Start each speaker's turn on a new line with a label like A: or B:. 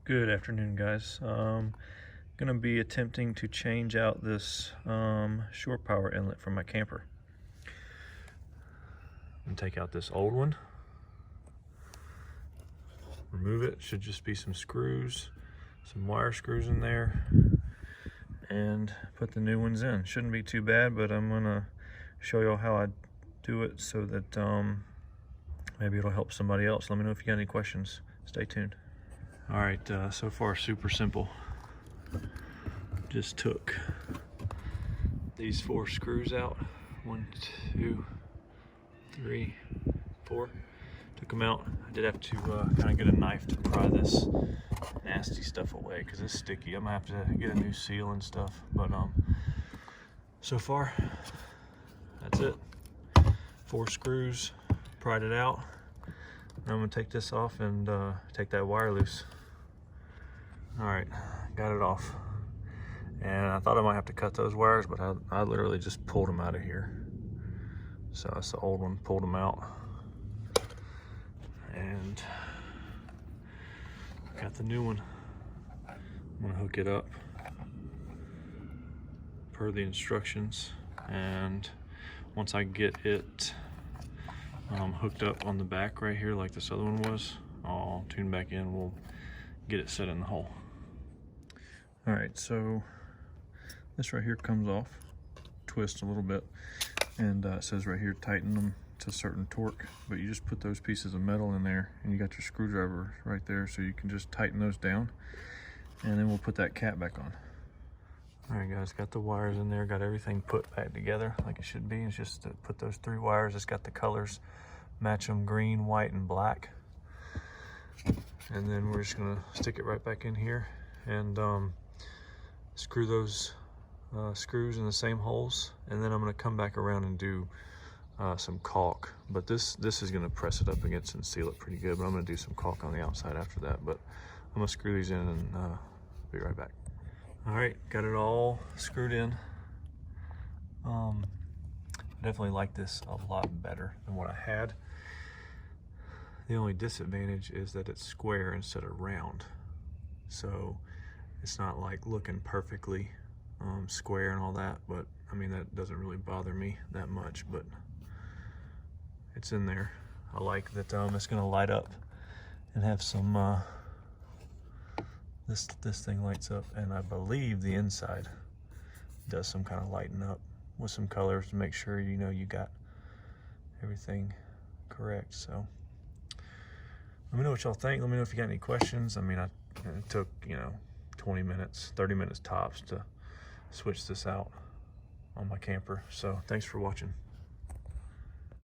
A: Good afternoon, guys. Gonna be attempting to change out this shore power inlet from my camper. I'm gonna take out this old one, remove it. Should just be some screws, some wire screws in there, and put the new ones in. Shouldn't be too bad, but I'm gonna show y'all how I do it so that maybe it'll help somebody else. Let me know if you got any questions. Stay tuned. All right, so far super simple. Just took these 4 screws out. 1, 2, 3, 4. Took them out. I did have to kind of get a knife to pry this nasty stuff away because it's sticky. I'm gonna have to get a new seal and stuff. But so far, that's it. 4 screws, pried it out. Now I'm gonna take this off and take that wire loose. All right, got it off. And I thought I might have to cut those wires, but I literally just pulled them out of here. So that's the old one, pulled them out. And got the new one. I'm gonna hook it up per the instructions. And once I get it hooked up on the back right here like this other one was, I'll tune back in, we'll get it set in the hole. All right, so this right here comes off, twist a little bit, and it says right here, tighten them to a certain torque, but you just put those pieces of metal in there and you got your screwdriver right there, so you can just tighten those down, and then we'll put that cap back on. All right, guys, got the wires in there, got everything put back together like it should be. It's just to put those 3 wires, it's got the colors, match them green, white, and black. And then we're just gonna stick it right back in here and screw those screws in the same holes. And then I'm gonna come back around and do some caulk. But this is gonna press it up against and seal it pretty good, but I'm gonna do some caulk on the outside after that. But I'm gonna screw these in and be right back. All right, got it all screwed in. I definitely like this a lot better than what I had. The only disadvantage is that it's square instead of round. So it's not like looking perfectly square and all that, but I mean, that doesn't really bother me that much, but it's in there. I like that it's gonna light up and have some, this thing lights up, and I believe the inside does some kind of lighting up with some colors to make sure you know you got everything correct. So let me know what y'all think. Let me know if you got any questions. I mean, it took, 20 minutes, 30 minutes tops to switch this out on my camper. So thanks for watching.